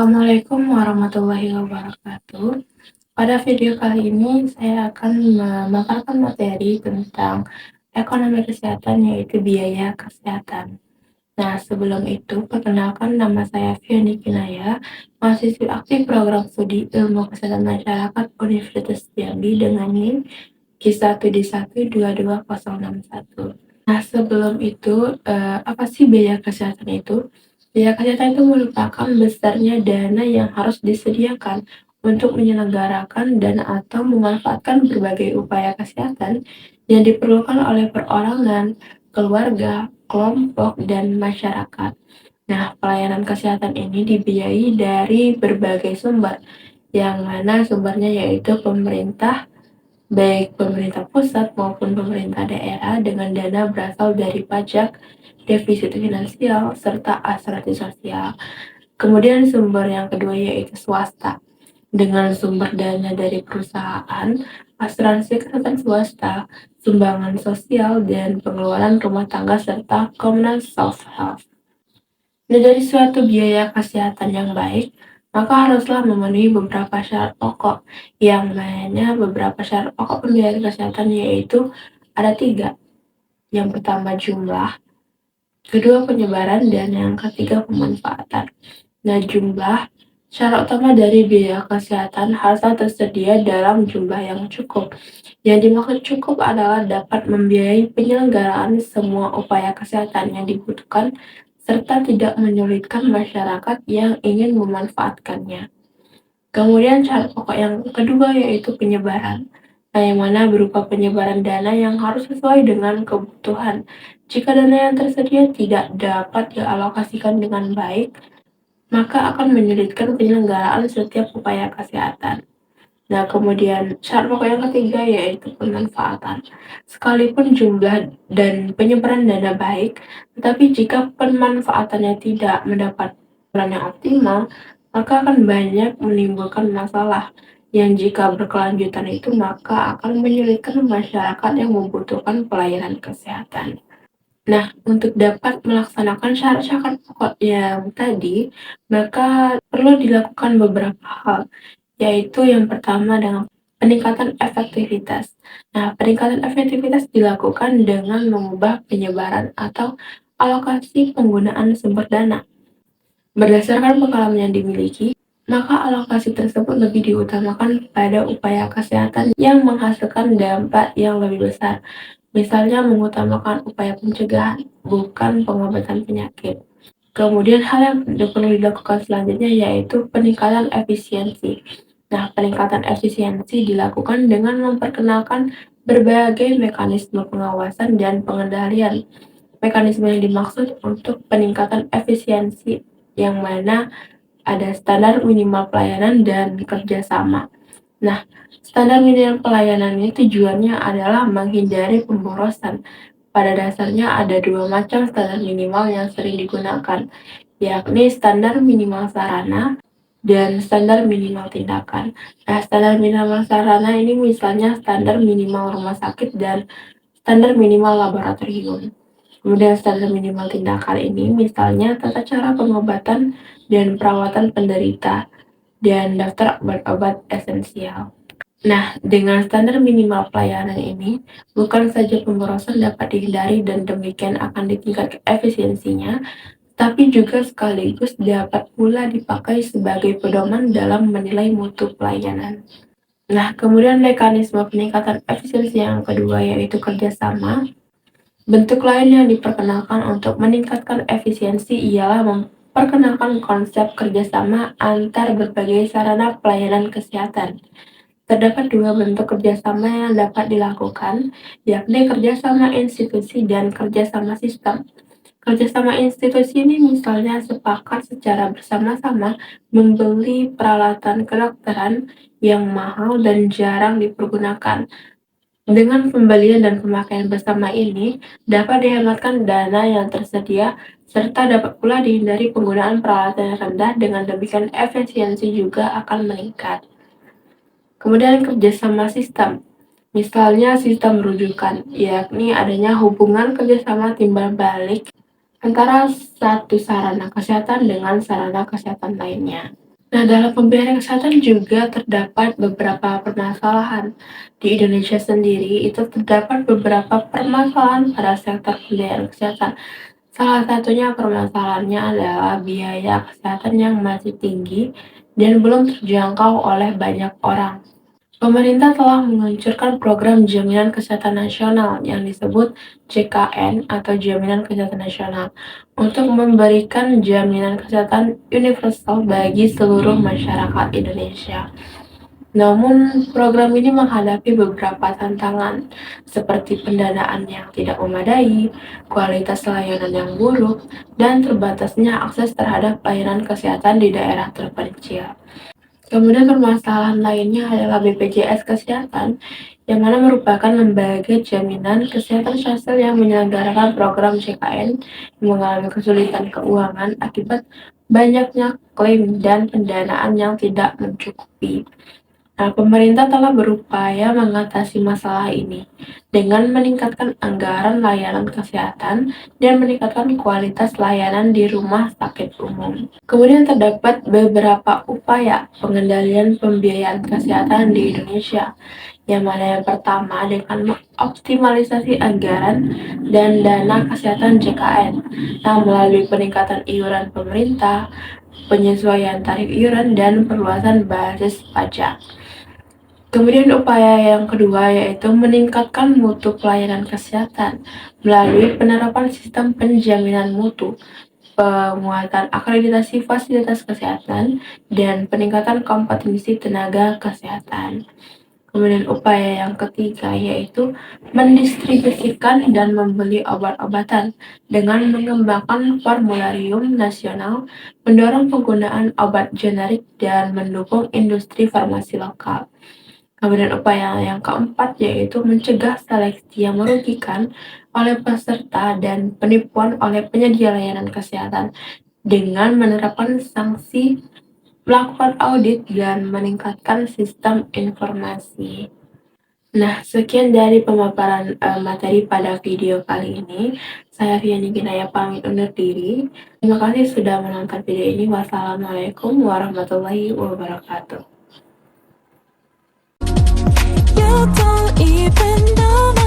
Assalamualaikum warahmatullahi wabarakatuh. Pada video kali ini saya akan memaparkan materi tentang ekonomi kesehatan yaitu biaya kesehatan. Nah, sebelum itu perkenalkan nama saya Fiani Kinaya, mahasiswi aktif program studi Ilmu Kesehatan Masyarakat Universitas Jambi dengan NIM Q1D1 22061. Nah, sebelum itu, apa sih biaya kesehatan itu? Biaya kesehatan itu merupakan besarnya dana yang harus disediakan untuk menyelenggarakan dan atau memanfaatkan berbagai upaya kesehatan yang diperlukan oleh perorangan, keluarga, kelompok, dan masyarakat. Nah, pelayanan kesehatan ini dibiayai dari berbagai sumber, yang mana sumbernya yaitu pemerintah, baik pemerintah pusat maupun pemerintah daerah dengan dana berasal dari pajak, defisit finansial, serta asuransi sosial. Kemudian sumber yang kedua yaitu swasta, dengan sumber dana dari perusahaan, asuransi kesehatan swasta, sumbangan sosial, dan pengeluaran rumah tangga serta komunal self-help. Nah, dari suatu biaya kesehatan yang baik, maka haruslah memenuhi beberapa syarat pokok, yang mana beberapa syarat pokok pembiayaan kesehatan yaitu ada 3. Yang pertama jumlah, kedua penyebaran, dan yang ketiga pemanfaatan. Nah, jumlah syarat utama dari biaya kesehatan haruslah tersedia dalam jumlah yang cukup. Yang dimaksud cukup adalah dapat membiayai penyelenggaraan semua upaya kesehatan yang dibutuhkan serta tidak menyulitkan masyarakat yang ingin memanfaatkannya. Kemudian syarat pokok yang kedua yaitu penyebaran. Nah, yang mana berupa penyebaran dana yang harus sesuai dengan kebutuhan. Jika dana yang tersedia tidak dapat dialokasikan dengan baik, maka akan menyulitkan penyelenggaraan setiap upaya kesehatan. Nah, kemudian syarat pokok yang ketiga yaitu pemanfaatan. Sekalipun jumlah dan penyebaran dana baik, tetapi jika pemanfaatannya tidak mendapat peran yang optimal, maka akan banyak menimbulkan masalah yang jika berkelanjutan itu maka akan menyulitkan masyarakat yang membutuhkan pelayanan kesehatan. Nah, untuk dapat melaksanakan syarat-syarat pokok yang tadi, maka perlu dilakukan beberapa hal, yaitu yang pertama dengan peningkatan efektivitas. Nah, peningkatan efektivitas dilakukan dengan mengubah penyebaran atau alokasi penggunaan sumber dana. Berdasarkan pengalaman yang dimiliki, maka alokasi tersebut lebih diutamakan pada upaya kesehatan yang menghasilkan dampak yang lebih besar. Misalnya mengutamakan upaya pencegahan, bukan pengobatan penyakit. Kemudian hal yang perlu dilakukan selanjutnya yaitu peningkatan efisiensi. Nah, peningkatan efisiensi dilakukan dengan memperkenalkan berbagai mekanisme pengawasan dan pengendalian. Mekanisme yang dimaksud untuk peningkatan efisiensi yang mana ada standar minimal pelayanan dan kerjasama. Nah, standar minimal pelayanan ini tujuannya adalah menghindari pemborosan. Pada dasarnya ada 2 macam standar minimal yang sering digunakan, yakni standar minimal sarana dan standar minimal tindakan. Nah, standar minimal sarana ini misalnya standar minimal rumah sakit dan standar minimal laboratorium. Kemudian standar minimal tindakan ini misalnya tata cara pengobatan dan perawatan penderita dan daftar obat-obat esensial. Nah, dengan standar minimal pelayanan ini, bukan saja pemborosan dapat dihindari dan demikian akan ditingkatkan efisiensinya, tapi juga sekaligus dapat pula dipakai sebagai pedoman dalam menilai mutu pelayanan. Nah, kemudian mekanisme peningkatan efisiensi yang kedua yaitu kerjasama. Bentuk lain yang diperkenalkan untuk meningkatkan efisiensi ialah memperkenalkan konsep kerjasama antar berbagai sarana pelayanan kesehatan. Terdapat 2 bentuk kerjasama yang dapat dilakukan, yakni kerjasama institusi dan kerjasama sistem. Kerjasama institusi ini misalnya sepakat secara bersama-sama membeli peralatan kedokteran yang mahal dan jarang dipergunakan. Dengan pembelian dan pemakaian bersama ini, dapat dihematkan dana yang tersedia, serta dapat pula dihindari penggunaan peralatan yang rendah, dengan demikian efisiensi juga akan meningkat. Kemudian kerjasama sistem, misalnya sistem rujukan, yakni adanya hubungan kerjasama timbal balik antara satu sarana kesehatan dengan sarana kesehatan lainnya. Nah, dalam pembiayaan kesehatan juga terdapat beberapa permasalahan. Di Indonesia sendiri itu terdapat beberapa permasalahan pada sektor pembiayaan kesehatan. Salah satunya permasalahannya adalah biaya kesehatan yang masih tinggi dan belum terjangkau oleh banyak orang. Pemerintah telah meluncurkan program Jaminan Kesehatan Nasional yang disebut JKN atau Jaminan Kesehatan Nasional untuk memberikan jaminan kesehatan universal bagi seluruh masyarakat Indonesia. Namun, program ini menghadapi beberapa tantangan, seperti pendanaan yang tidak memadai, kualitas layanan yang buruk, dan terbatasnya akses terhadap layanan kesehatan di daerah terpencil. Kemudian permasalahan lainnya adalah BPJS Kesehatan, yang mana merupakan lembaga jaminan kesehatan sosial yang menyelenggarakan program JKN yang mengalami kesulitan keuangan akibat banyaknya klaim dan pendanaan yang tidak mencukupi. Nah, pemerintah telah berupaya mengatasi masalah ini dengan meningkatkan anggaran layanan kesehatan dan meningkatkan kualitas layanan di rumah sakit umum. Kemudian terdapat beberapa upaya pengendalian pembiayaan kesehatan di Indonesia, yang mana yang pertama dengan mengoptimalisasi anggaran dan dana kesehatan JKN, nah melalui peningkatan iuran pemerintah, penyesuaian tarif iuran, dan perluasan basis pajak. Kemudian upaya yang kedua yaitu meningkatkan mutu pelayanan kesehatan melalui penerapan sistem penjaminan mutu, penguatan akreditasi fasilitas kesehatan, dan peningkatan kompetensi tenaga kesehatan. Kemudian upaya yang ketiga yaitu mendistribusikan dan membeli obat-obatan dengan mengembangkan formularium nasional, mendorong penggunaan obat generik, dan mendukung industri farmasi lokal. Kemudian upaya yang keempat yaitu mencegah seleksi yang merugikan oleh peserta dan penipuan oleh penyedia layanan kesehatan dengan menerapkan sanksi, melakukan audit, dan meningkatkan sistem informasi. Nah, sekian dari pemaparan materi pada video kali ini. Saya Viani Ginaya pamit undur diri. Terima kasih sudah menonton video ini. Wassalamualaikum warahmatullahi wabarakatuh. You don't even know